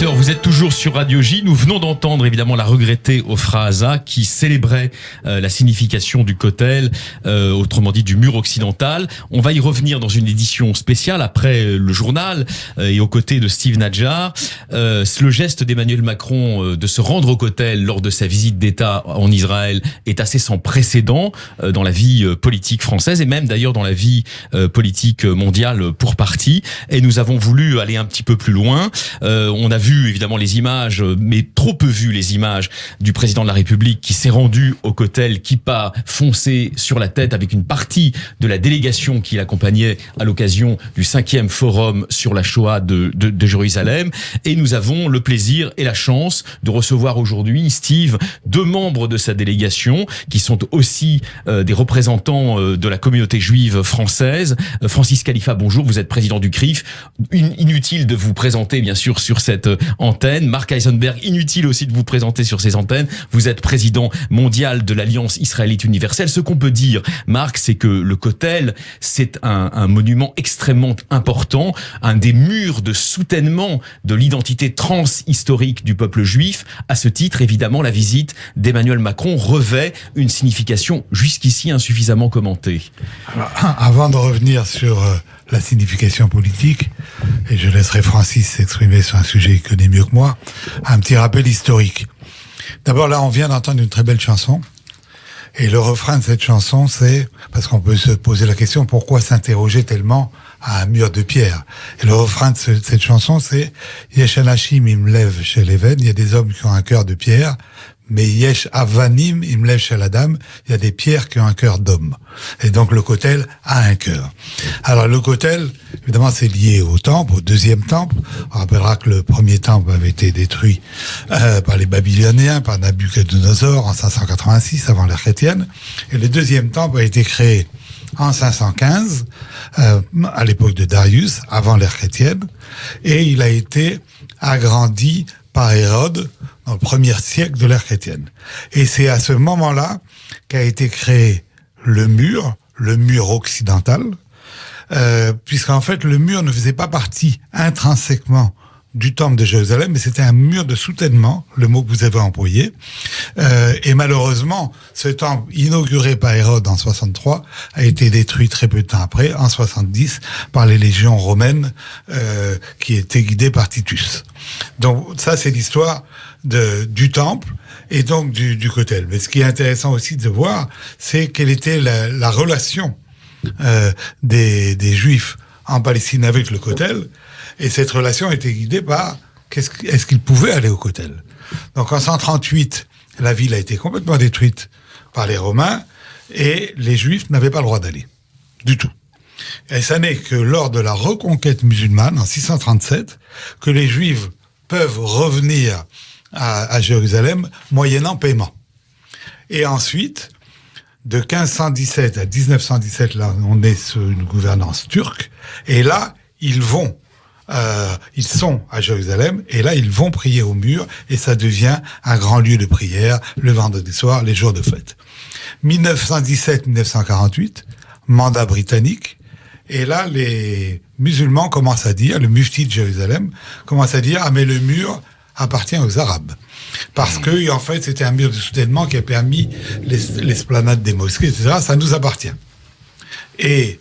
20h, vous êtes toujours sur Radio J. Nous venons d'entendre évidemment la regrettée Ofra Haza qui célébrait la signification du Kotel, autrement dit du mur occidental. On va y revenir dans une édition spéciale après le journal et aux côtés de Steve Nadjar. Le geste d'Emmanuel Macron de se rendre au Kotel lors de sa visite d'État en Israël est assez sans précédent dans la vie politique française et même d'ailleurs dans la vie politique mondiale pour partie. Et nous avons voulu aller un petit peu plus loin. On a vu évidemment les images, mais trop peu vu les images du président de la République qui s'est rendu au Kotel, kippa foncé sur la tête avec une partie de la délégation qui l'accompagnait à l'occasion du 5e forum sur la Shoah de Jérusalem. Et nous avons le plaisir et la chance de recevoir aujourd'hui, Steve, 2 membres de sa délégation qui sont aussi des représentants de la communauté juive française. Francis Khalifa, bonjour, vous êtes président du CRIF. Inutile de vous présenter bien sûr sur cette antenne. Marc Eisenberg, inutile aussi de vous présenter sur ces antennes. Vous êtes président mondial de l'Alliance israélite universelle. Ce qu'on peut dire, Marc, c'est que le Kotel, c'est un monument extrêmement important, un des murs de soutènement de l'identité transhistorique du peuple juif. À ce titre, évidemment, la visite d'Emmanuel Macron revêt une signification jusqu'ici insuffisamment commentée. Alors, avant de revenir sur la signification politique, et je laisserai Francis s'exprimer sur un sujet qu'il connaît mieux que moi, un petit rappel historique. D'abord, là, on vient d'entendre une très belle chanson, et le refrain de cette chanson, c'est, parce qu'on peut se poser la question, pourquoi s'interroger tellement à un mur de pierre? Et le refrain de cette chanson, c'est « Yesh anashim im lev shel even » il y a des hommes qui ont un cœur de pierre, mais Yesh avanim im lev shel adam, il y a des pierres qui ont un cœur d'homme. Et donc le Kotel a un cœur. Alors le Kotel, évidemment, c'est lié au temple, au 2e temple. On rappellera que le 1er temple avait été détruit par les Babyloniens, par Nabuchodonosor en 586 avant l'ère chrétienne. Et le 2e temple a été créé en 515, à l'époque de Darius, avant l'ère chrétienne, et il a été agrandi par Hérode dans le 1er siècle de l'ère chrétienne. Et c'est à ce moment-là qu'a été créé le mur occidental, puisqu'en fait le mur ne faisait pas partie intrinsèquement du temple de Jérusalem, mais c'était un mur de soutènement, le mot que vous avez employé. Et malheureusement, ce temple inauguré par Hérode en 63 a été détruit très peu de temps après, en 70, par les légions romaines qui étaient guidées par Titus. Donc ça, c'est l'histoire du temple et donc du Kotel. Mais ce qui est intéressant aussi de voir, c'est quelle était la relation des Juifs en Palestine avec le Kotel. Et cette relation était guidée par est-ce qu'ils pouvaient aller au Kotel. Donc en 138, la ville a été complètement détruite par les Romains et les Juifs n'avaient pas le droit d'aller du tout. Et ça n'est que lors de la reconquête musulmane en 637 que les Juifs peuvent revenir à Jérusalem moyennant paiement. Et ensuite, de 1517 à 1917, là on est sous une gouvernance turque, et là ils sont à Jérusalem, et là, ils vont prier au mur, et ça devient un grand lieu de prière, le vendredi soir, les jours de fête. 1917-1948, mandat britannique, et là, les musulmans commencent à dire, le mufti de Jérusalem commence à dire, ah, mais le mur appartient aux Arabes. Parce que, en fait, c'était un mur de soutènement qui a permis l'esplanade des mosquées, etc., ça nous appartient. Et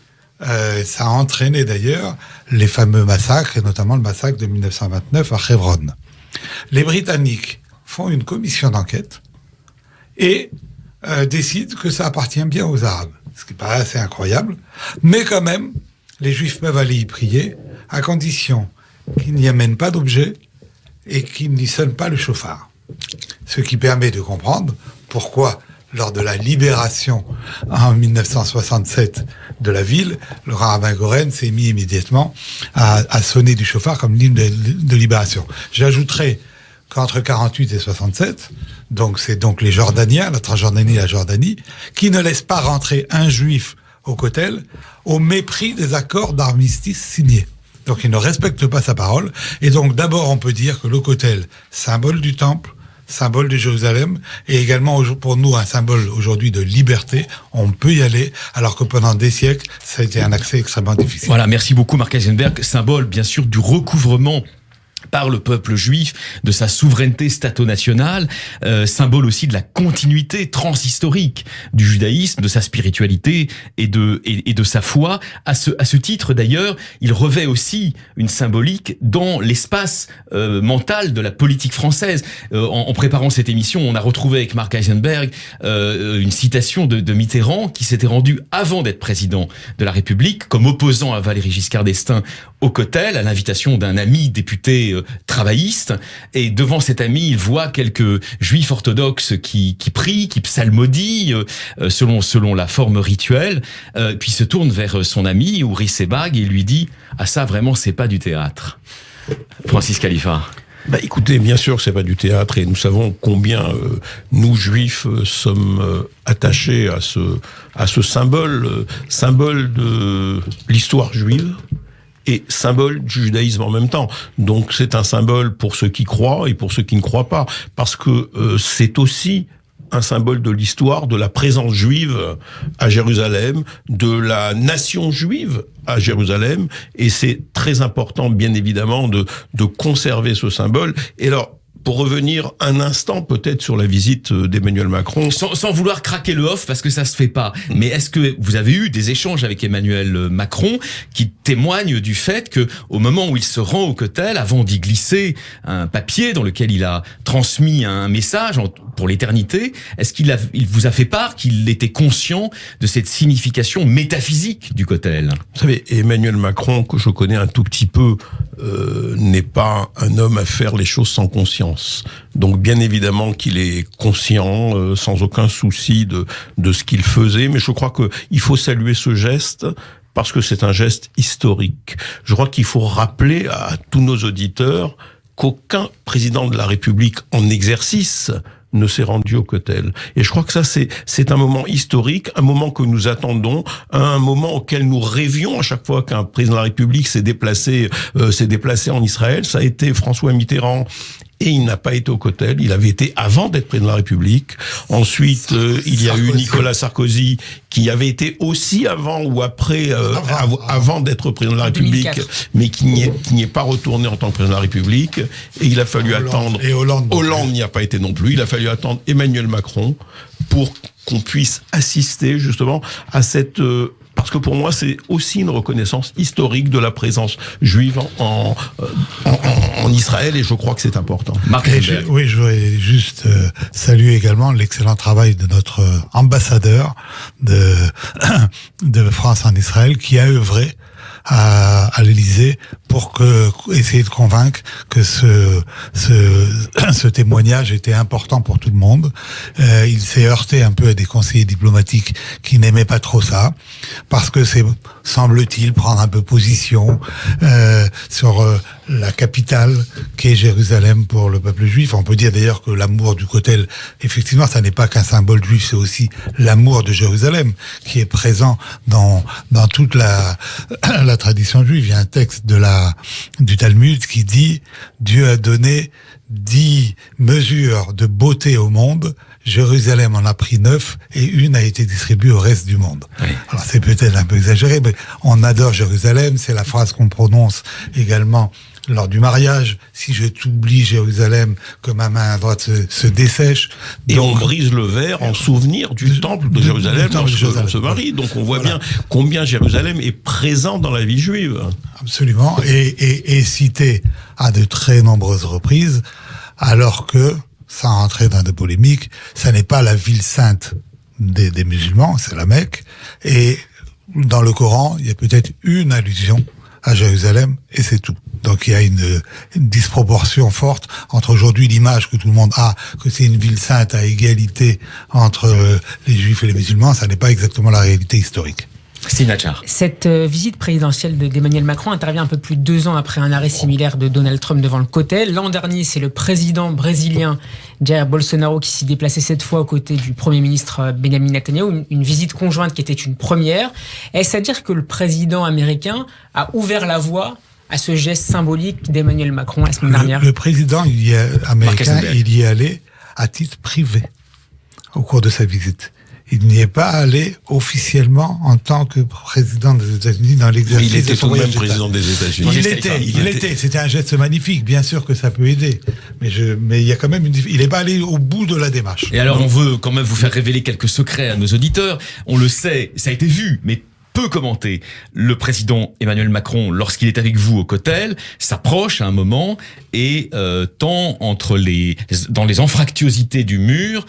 ça a entraîné d'ailleurs les fameux massacres, et notamment le massacre de 1929 à Hebron. Les Britanniques font une commission d'enquête et décident que ça appartient bien aux Arabes, ce qui paraît assez incroyable, mais quand même, les Juifs peuvent aller y prier, à condition qu'ils n'y amènent pas d'objets et qu'ils n'y sonnent pas le chauffard. Ce qui permet de comprendre pourquoi, lors de la libération en 1967 de la ville, le rabbin Goren s'est mis immédiatement à sonner du chauffard comme l'hymne de libération. J'ajouterai qu'entre 48 et 67, donc c'est donc les Jordaniens, la Transjordanie et la Jordanie, qui ne laissent pas rentrer un juif au Kotel au mépris des accords d'armistice signés. Donc ils ne respectent pas sa parole. Et donc d'abord on peut dire que le Kotel, symbole du temple, symbole de Jérusalem, et également pour nous un symbole aujourd'hui de liberté. On peut y aller, alors que pendant des siècles, ça a été un accès extrêmement difficile. Voilà, merci beaucoup Marc Eisenberg. Symbole, bien sûr, du recouvrement par le peuple juif, de sa souveraineté stato-nationale, symbole aussi de la continuité transhistorique du judaïsme, de sa spiritualité et de sa foi. À ce titre, d'ailleurs, il revêt aussi une symbolique dans l'espace mental de la politique française. En préparant cette émission, on a retrouvé avec Marc Eisenberg une citation de Mitterrand qui s'était rendu avant d'être président de la République comme opposant à Valéry Giscard d'Estaing au Kotel, à l'invitation d'un ami député travailliste, et devant cet ami, il voit quelques juifs orthodoxes qui prient, qui psalmodient selon la forme rituelle, puis se tourne vers son ami Uri Sebag et lui dit « Ah ça, vraiment, c'est pas du théâtre ». Francis Khalifa. Écoutez, bien sûr que c'est pas du théâtre, et nous savons combien nous juifs sommes attachés à ce symbole de l'histoire juive et symbole du judaïsme en même temps. Donc c'est un symbole pour ceux qui croient et pour ceux qui ne croient pas, parce que c'est aussi un symbole de l'histoire, de la présence juive à Jérusalem, de la nation juive à Jérusalem, et c'est très important, bien évidemment, de conserver ce symbole. Et alors, pour revenir un instant peut-être sur la visite d'Emmanuel Macron. Sans vouloir craquer le off, parce que ça se fait pas. Mais est-ce que vous avez eu des échanges avec Emmanuel Macron qui témoignent du fait que, au moment où il se rend au Kotel, avant d'y glisser un papier dans lequel il a transmis un message pour l'éternité, est-ce qu'il vous a fait part qu'il était conscient de cette signification métaphysique du Kotel? Vous savez, Emmanuel Macron, que je connais un tout petit peu, n'est pas un homme à faire les choses sans conscience. Donc bien évidemment qu'il est conscient, sans aucun souci de ce qu'il faisait, mais je crois qu'il faut saluer ce geste parce que c'est un geste historique. Je crois qu'il faut rappeler à tous nos auditeurs qu'aucun président de la République en exercice ne s'est rendu au Kotel. Et je crois que ça, c'est un moment historique, un moment que nous attendons, un moment auquel nous rêvions à chaque fois qu'un président de la République s'est déplacé en Israël. Ça a été François Mitterrand. Et il n'a pas été au Kotel. Il avait été avant d'être président de la République. Ensuite, il y a eu Nicolas Sarkozy, qui avait été aussi avant ou après, avant d'être président de la République, 2004. mais qui n'y est pas retourné en tant que président de la République. Et il a fallu attendre. Et Hollande n'y a pas été non plus. Il a fallu attendre Emmanuel Macron pour qu'on puisse assister justement à cette parce que pour moi, c'est aussi une reconnaissance historique de la présence juive en Israël, et je crois que c'est important. Je voudrais juste saluer également l'excellent travail de notre ambassadeur de France en Israël, qui a œuvré à l'Élysée pour essayer de convaincre que ce témoignage était important pour tout le monde. Il s'est heurté un peu à des conseillers diplomatiques qui n'aimaient pas trop ça, parce que c'est, semble-t-il, prendre un peu position sur la capitale qu'est Jérusalem pour le peuple juif. On peut dire d'ailleurs que l'amour du Kotel, effectivement, ça n'est pas qu'un symbole juif, c'est aussi l'amour de Jérusalem qui est présent dans toute la tradition juive. Il y a un texte du Talmud qui dit « Dieu a donné 10 mesures de beauté au monde, Jérusalem en a pris 9 et une a été distribuée au reste du monde. » Oui. Alors c'est peut-être un peu exagéré, mais on adore Jérusalem, c'est la phrase qu'on prononce également lors du mariage. Si je t'oublie, Jérusalem, que ma main droite se dessèche. Et donc, on brise le verre en souvenir du temple de Jérusalem lorsqu'on se marie. Donc on voit bien combien Jérusalem est présent dans la vie juive. Absolument. Et cité à de très nombreuses reprises, alors que, sans rentrer dans de polémiques, ça n'est pas la ville sainte des musulmans, c'est la Mecque. Et dans le Coran, il y a peut-être une allusion à Jérusalem, et c'est tout. Donc il y a une disproportion forte entre aujourd'hui l'image que tout le monde a, que c'est une ville sainte à égalité entre les juifs et les musulmans, ça n'est pas exactement la réalité historique. Cette visite présidentielle d'Emmanuel Macron intervient un peu plus de 2 ans après un arrêt similaire de Donald Trump devant le Kotel. L'an dernier, c'est le président brésilien Jair Bolsonaro qui s'y déplaçait cette fois aux côtés du Premier ministre Benjamin Netanyahu. Une visite conjointe qui était une première. Est-ce à dire que le président américain a ouvert la voie à ce geste symbolique d'Emmanuel Macron la semaine dernière? Le président américain, il y est allé à titre privé au cours de sa visite. il n'y est pas allé officiellement en tant que président des États-Unis dans l'exercice. Mais il était de son tout de même voyage président d'État. des États-Unis. Il était. C'était un geste magnifique. Bien sûr que ça peut aider, mais il y a quand même il n'est pas allé au bout de la démarche. Et alors, on veut quand même vous faire révéler quelques secrets à nos auditeurs. On le sait, ça a été vu, mais peu commenté. Le président Emmanuel Macron, lorsqu'il est avec vous au Cotel, s'approche à un moment et tend dans les anfractuosités du mur.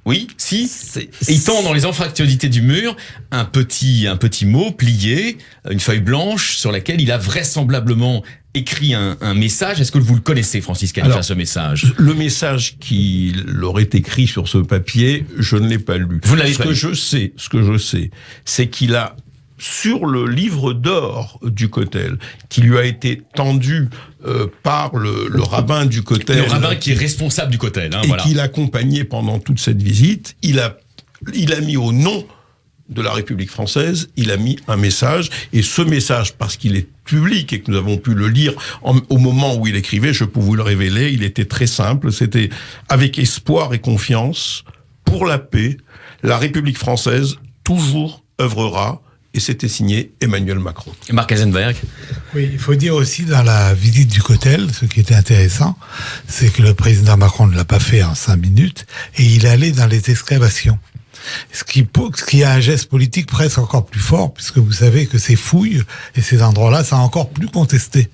Oui, si. Et il tend dans les anfractuosités du mur un petit mot plié, une feuille blanche sur laquelle il a vraisemblablement écrit un message. Est-ce que vous le connaissez, Francis Khalifa, ce message? Le message qu'il aurait écrit sur ce papier, je ne l'ai pas lu. Vous ne l'avez pas lu? Ce que je sais, c'est qu'il a, sur le livre d'or du Cotel, qui lui a été tendu par le rabbin du Cotel. Le rabbin qui est responsable du Cotel. Et qui l'accompagnait pendant toute cette visite, il a mis au nom de la République française, il a mis un message, et ce message, parce qu'il est public et que nous avons pu le lire au moment où il écrivait, je peux vous le révéler, il était très simple, c'était « Avec espoir et confiance, pour la paix, la République française toujours œuvrera », et c'était signé Emmanuel Macron. Marc Eisenberg. Oui, il faut dire aussi dans la visite du Cotel, ce qui était intéressant, c'est que le président Macron ne l'a pas fait en 5 minutes, et il allait dans les excavations. Ce qui a un geste politique presque encore plus fort, puisque vous savez que ces fouilles et ces endroits-là sont encore plus contestés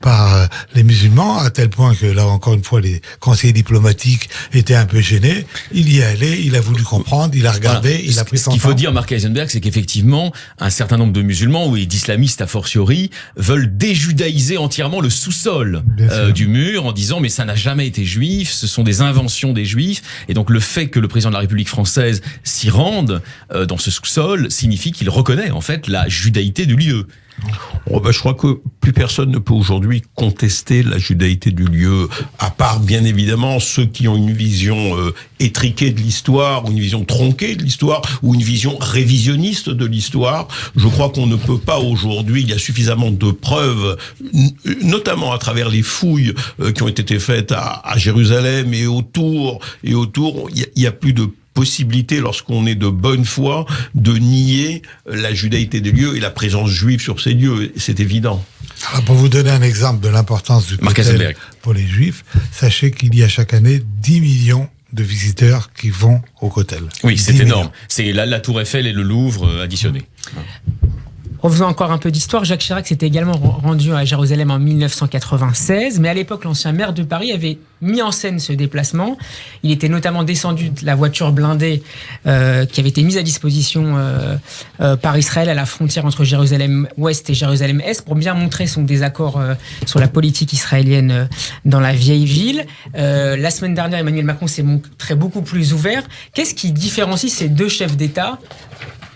par les musulmans, à tel point que là encore une fois les conseillers diplomatiques étaient un peu gênés. Il y est allé, il a voulu comprendre, il a regardé, il a pris son temps. Ce qu'il faut dire, Marc Eisenberg, c'est qu'effectivement un certain nombre de musulmans et d'islamistes a fortiori veulent déjudaïser entièrement le sous-sol du mur en disant mais ça n'a jamais été juif, ce sont des inventions des juifs, et donc le fait que le président de la République française s'y rende dans ce sous-sol signifie qu'il reconnaît en fait la judaïté du lieu. Je crois que plus personne ne peut aujourd'hui contester la judaïté du lieu, à part bien évidemment ceux qui ont une vision étriquée de l'histoire, ou une vision tronquée de l'histoire, ou une vision révisionniste de l'histoire. Je crois qu'on ne peut pas aujourd'hui, il y a suffisamment de preuves, notamment à travers les fouilles qui ont été faites à Jérusalem et autour, il y a plus de possibilité, lorsqu'on est de bonne foi, de nier la judaïté des lieux et la présence juive sur ces lieux. C'est évident. Alors, pour vous donner un exemple de l'importance du Cotel pour les Juifs, sachez qu'il y a chaque année 10 millions de visiteurs qui vont au Cotel. Oui, c'est énorme. C'est la Tour Eiffel et le Louvre additionnés. Refaisons encore un peu d'histoire. Jacques Chirac s'était également rendu à Jérusalem en 1996, mais à l'époque, l'ancien maire de Paris avait mis en scène ce déplacement. Il était notamment descendu de la voiture blindée qui avait été mise à disposition par Israël à la frontière entre Jérusalem-Ouest et Jérusalem-Est pour bien montrer son désaccord sur la politique israélienne dans la vieille ville. La semaine dernière, Emmanuel Macron s'est montré beaucoup plus ouvert. Qu'est-ce qui différencie ces deux chefs d'État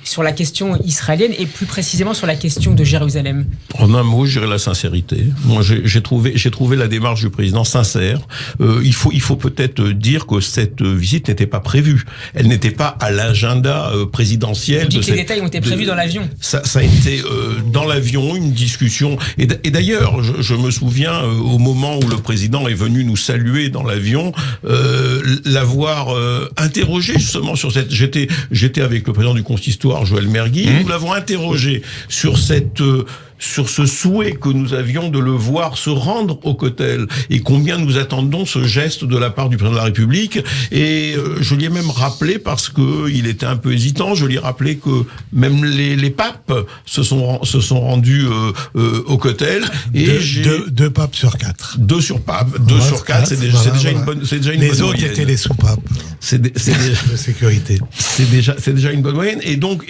sur la question israélienne et plus précisément sur la question de Jérusalem? En un mot, je dirais la sincérité. Moi, j'ai trouvé la démarche du président sincère. Il faut peut-être dire que cette visite n'était pas prévue. Elle n'était pas à l'agenda présidentiel. Vous dites que les détails ont été prévus dans l'avion. Ça a été dans l'avion, une discussion. Et d'ailleurs, je me souviens au moment où le président est venu nous saluer dans l'avion, l'avoir interrogé justement sur cette. J'étais avec le président du consistoire, Joël Mergui, nous l'avons interrogé sur ce souhait que nous avions de le voir se rendre au Cotel et combien nous attendons ce geste de la part du président de la République. Et je lui ai même rappelé, parce que il était un peu hésitant, je lui ai rappelé que même les papes se sont rendus au Cotel. Et deux papes sur 4. 2 sur 4, c'est déjà une bonne moyenne. Les autres étaient les sous-papes. C'est de sécurité. C'est déjà une bonne moyenne. Et donc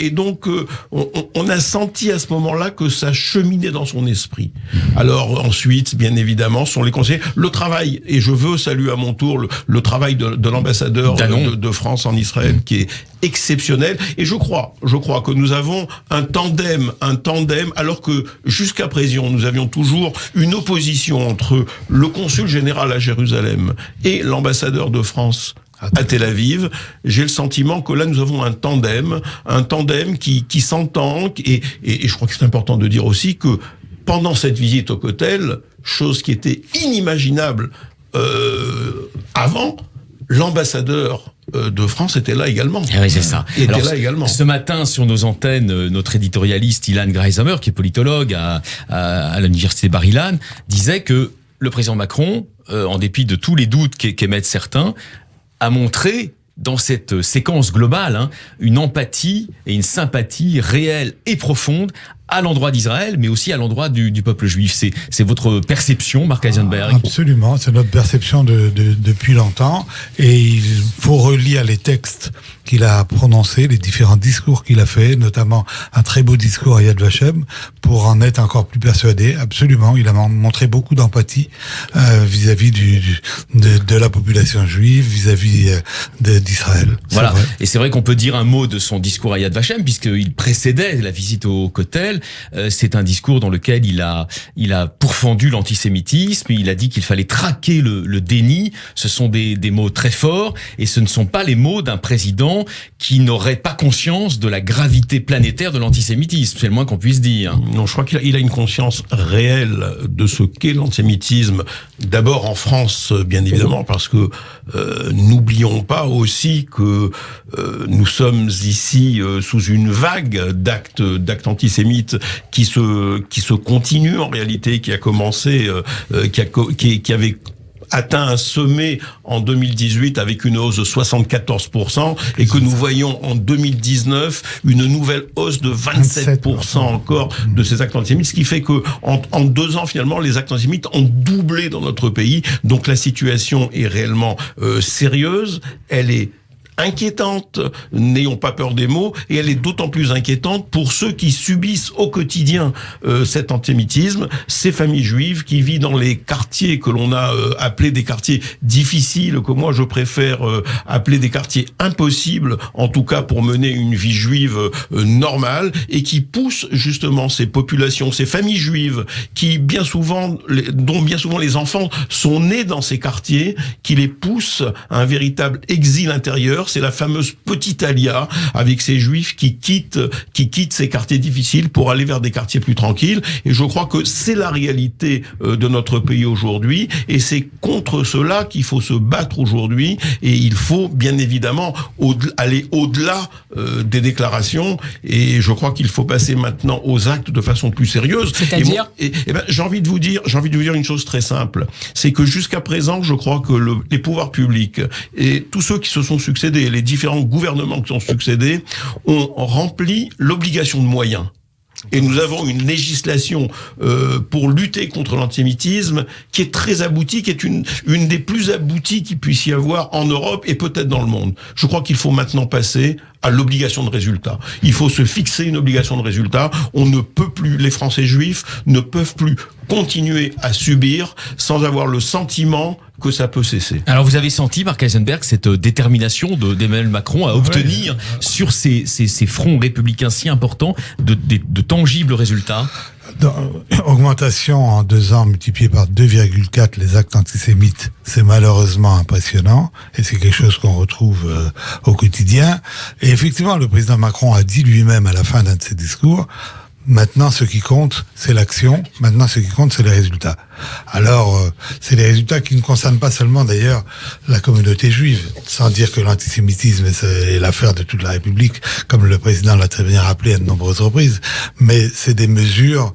on a senti à ce moment-là que ça cheminait dans son esprit. Alors ensuite, bien évidemment, sont les conseillers. Le travail, et je veux saluer à mon tour le travail de l'ambassadeur de France en Israël, qui est exceptionnel. Et je crois que nous avons un tandem, alors que jusqu'à présent, nous avions toujours une opposition entre le consul général à Jérusalem et l'ambassadeur de France à Tel Aviv. J'ai le sentiment que là, nous avons un tandem qui s'entend, et je crois que c'est important de dire aussi que pendant cette visite au Cotel, chose qui était inimaginable avant, l'ambassadeur de France était là également. Ah oui, c'est ça. Était là également. Ce matin, sur nos antennes, notre éditorialiste Ilan Greisamer, qui est politologue à l'université Bar-Ilan, disait que le président Macron, en dépit de tous les doutes qu'émettent certains, a montré dans cette séquence globale une empathie et une sympathie réelle et profonde à l'endroit d'Israël, mais aussi à l'endroit du peuple juif. C'est votre perception, Marc Eisenberg? Absolument, c'est notre perception depuis longtemps. Et il faut relire les textes qu'il a prononcés, les différents discours qu'il a fait, notamment un très beau discours à Yad Vashem, pour en être encore plus persuadé. Absolument, il a montré beaucoup d'empathie vis-à-vis de la population juive, vis-à-vis d'Israël. Voilà, et c'est vrai qu'on peut dire un mot de son discours à Yad Vashem, puisqu'il précédait la visite au Kotel. C'est un discours dans lequel il a pourfendu l'antisémitisme, il a dit qu'il fallait traquer le déni. Ce sont des mots très forts, et ce ne sont pas les mots d'un président qui n'aurait pas conscience de la gravité planétaire de l'antisémitisme, c'est le moins qu'on puisse dire. Non, je crois qu'il a une conscience réelle de ce qu'est l'antisémitisme, d'abord en France, bien évidemment, parce que n'oublions pas aussi que nous sommes ici sous une vague d'actes antisémites qui se continue en réalité, qui a commencé, qui avait atteint un sommet en 2018 avec une hausse de 74%, et que nous voyons en 2019 une nouvelle hausse de 27% encore de ces actes antisémites, ce qui fait que en 2 ans finalement les actes antisémites ont doublé dans notre pays. Donc la situation est réellement sérieuse, elle est inquiétante, n'ayons pas peur des mots, et elle est d'autant plus inquiétante pour ceux qui subissent au quotidien cet antisémitisme, ces familles juives qui vivent dans les quartiers que l'on a appelés des quartiers difficiles, que moi je préfère appeler des quartiers impossibles, en tout cas pour mener une vie juive normale, et qui poussent justement ces populations, ces familles juives, qui dont bien souvent les enfants sont nés dans ces quartiers, qui les poussent à un véritable exil intérieur. C'est la fameuse petite alia avec ces juifs qui quittent ces quartiers difficiles pour aller vers des quartiers plus tranquilles. Et je crois que c'est la réalité de notre pays aujourd'hui, et c'est contre cela qu'il faut se battre aujourd'hui, et il faut bien évidemment aller au-delà des déclarations, et je crois qu'il faut passer maintenant aux actes de façon plus sérieuse. C'est-à-dire j'ai envie de vous dire une chose très simple, c'est que jusqu'à présent, je crois que les pouvoirs publics et tous ceux qui se sont succédés, les différents gouvernements qui ont succédé, ont rempli l'obligation de moyens. Et nous avons une législation pour lutter contre l'antisémitisme qui est très aboutie, qui est une des plus abouties qu'il puisse y avoir en Europe et peut-être dans le monde. Je crois qu'il faut maintenant passer à l'obligation de résultat. Il faut se fixer une obligation de résultat. On ne peut plus, les Français juifs ne peuvent plus continuer à subir sans avoir le sentiment que ça peut cesser. Alors vous avez senti, Marc Eisenberg, cette détermination d'Emmanuel Macron à obtenir sur ces fronts républicains si importants de tangibles résultats? Augmentation en 2 ans multipliée par 2,4 les actes antisémites, c'est malheureusement impressionnant, et c'est quelque chose qu'on retrouve au quotidien. Et effectivement, le président Macron a dit lui-même à la fin d'un de ses discours: maintenant, ce qui compte, c'est l'action. Maintenant, ce qui compte, c'est les résultats. Alors, c'est les résultats qui ne concernent pas seulement, d'ailleurs, la communauté juive. Sans dire que l'antisémitisme est l'affaire de toute la République, comme le président l'a très bien rappelé à de nombreuses reprises. Mais c'est des mesures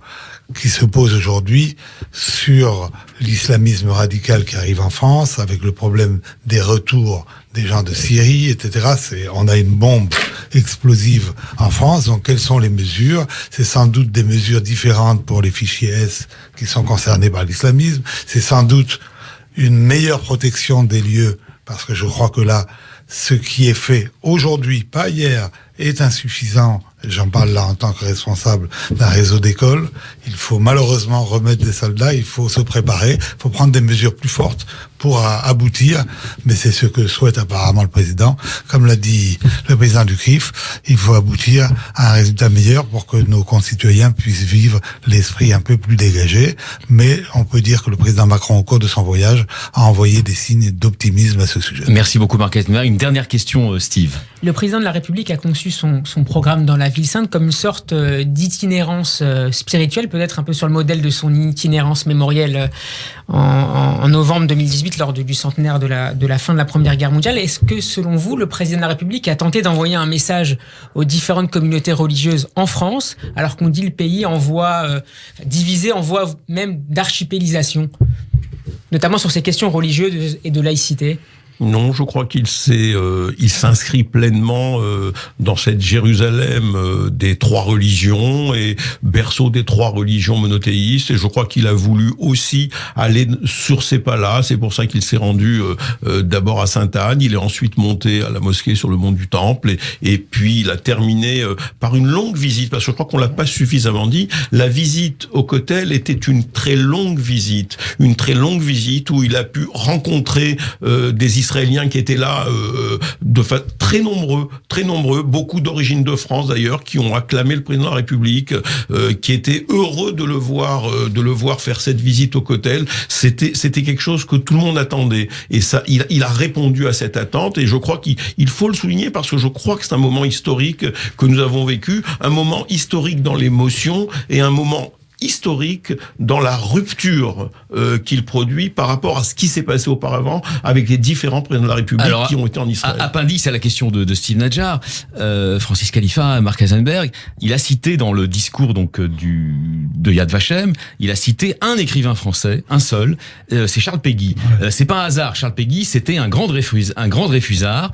qui se posent aujourd'hui sur l'islamisme radical qui arrive en France, avec le problème des retours des gens de Syrie, etc. On a une bombe explosive en France. Donc, quelles sont les mesures? C'est sans doute des mesures différentes pour les fichiers S qui sont concernés par l'islamisme. C'est sans doute une meilleure protection des lieux, parce que je crois que là, ce qui est fait aujourd'hui, pas hier, est insuffisant. J'en parle là en tant que responsable d'un réseau d'écoles. Il faut malheureusement remettre des soldats, il faut se préparer, il faut prendre des mesures plus fortes pour aboutir, mais c'est ce que souhaite apparemment le président. Comme l'a dit le président du CRIF, il faut aboutir à un résultat meilleur pour que nos concitoyens puissent vivre l'esprit un peu plus dégagé. Mais on peut dire que le président Macron, au cours de son voyage, a envoyé des signes d'optimisme à ce sujet. Merci beaucoup, Marc Eisenberg. Une dernière question, Steve. Le président de la République a conçu son programme dans la ville sainte comme une sorte d'itinérance spirituelle, peut-être un peu sur le modèle de son itinérance mémorielle en novembre 2018 lors du centenaire de la fin de la Première Guerre mondiale. Est-ce que, selon vous, le président de la République a tenté d'envoyer un message aux différentes communautés religieuses en France, alors qu'on dit le pays en voie divisé, en voie même d'archipélisation, notamment sur ces questions religieuses et de laïcité? Non, je crois qu'il s'inscrit pleinement dans cette Jérusalem des trois religions et berceau des trois religions monothéistes. Et je crois qu'il a voulu aussi aller sur ces pas-là. C'est pour ça qu'il s'est rendu d'abord à Sainte-Anne. Il est ensuite monté à la mosquée sur le mont du Temple. Et puis il a terminé par une longue visite, parce que je crois qu'on l'a pas suffisamment dit. La visite au Kotel était une très longue visite où il a pu rencontrer des Israéliens qui étaient là, très nombreux, beaucoup d'origine de France d'ailleurs, qui ont acclamé le président de la République, qui étaient heureux de le voir faire cette visite au Kotel. C'était quelque chose que tout le monde attendait, et ça, il a répondu à cette attente, et je crois qu'il faut le souligner, parce que je crois que c'est un moment historique que nous avons vécu, un moment historique dans l'émotion et un moment historique dans la rupture qu'il produit par rapport à ce qui s'est passé auparavant avec les différents présidents de la République qui ont été en Israël. Appendice à la question de Steve Nadjar, Francis Khalifa, Mark Heisenberg, il a cité dans le discours de Yad Vashem, il a cité un écrivain français, un seul, c'est Charles Péguy. C'est pas un hasard, Charles Péguy, c'était un grand Dreyfusard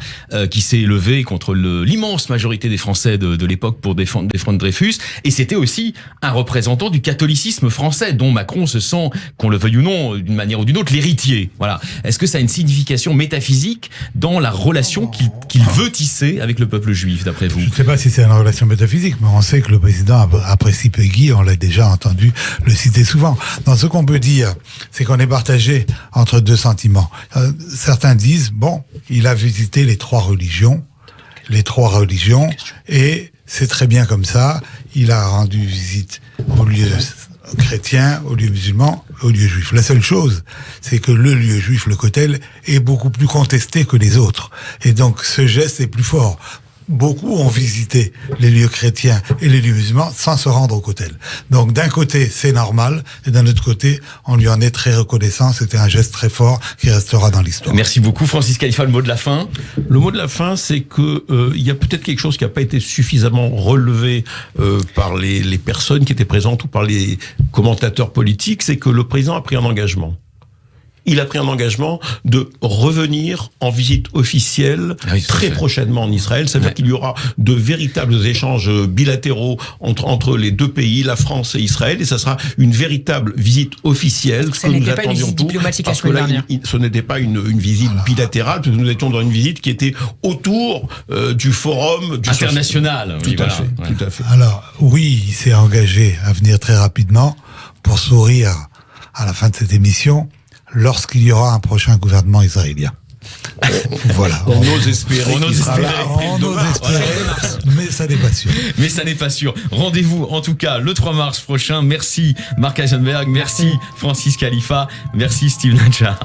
qui s'est levé contre l'immense majorité des Français de l'époque pour défendre Dreyfus, et c'était aussi un représentant du catholicisme français, dont Macron se sent, qu'on le veuille ou non, d'une manière ou d'une autre, l'héritier. Voilà. Est-ce que ça a une signification métaphysique dans la relation qu'il veut tisser avec le peuple juif, d'après vous? Je ne sais pas si c'est une relation métaphysique, mais on sait que le président apprécie Péguy, on l'a déjà entendu le citer souvent. Dans ce qu'on peut dire, c'est qu'on est partagé entre deux sentiments. Certains disent, bon, il a visité les trois religions, et c'est très bien comme ça. Il a rendu visite aux lieux chrétiens, aux lieux musulmans, aux lieux juifs. La seule chose, c'est que le lieu juif, le Kotel, est beaucoup plus contesté que les autres. Et donc, ce geste est plus fort. Beaucoup ont visité les lieux chrétiens et les lieux musulmans sans se rendre au Kotel. Donc d'un côté, c'est normal, et d'un autre côté, on lui en est très reconnaissant. C'était un geste très fort qui restera dans l'histoire. Merci beaucoup, Francis Khalifa. Le mot de la fin? Le mot de la fin, c'est que il y a peut-être quelque chose qui n'a pas été suffisamment relevé par les personnes qui étaient présentes ou par les commentateurs politiques, c'est que le président a pris un engagement. Il a pris un engagement de revenir en visite officielle très prochainement en Israël. Ça veut dire qu'il y aura de véritables échanges bilatéraux entre les deux pays, la France et Israël, et ça sera une véritable visite officielle. Ça n'était pas une visite diplomatique la semaine dernière. Ce n'était pas une visite bilatérale, parce que nous étions dans une visite qui était autour du forum international. Tout à fait. Alors, oui, il s'est engagé à venir très rapidement pour sourire à la fin de cette émission, lorsqu'il y aura un prochain gouvernement israélien. Voilà. On ose espérer. On ose espérer, mais ça n'est pas sûr. Mais ça n'est pas sûr. Rendez-vous, en tout cas, le 3 mars prochain. Merci Mark Heisenberg, merci Francis Khalifa, merci Steve Nadjar.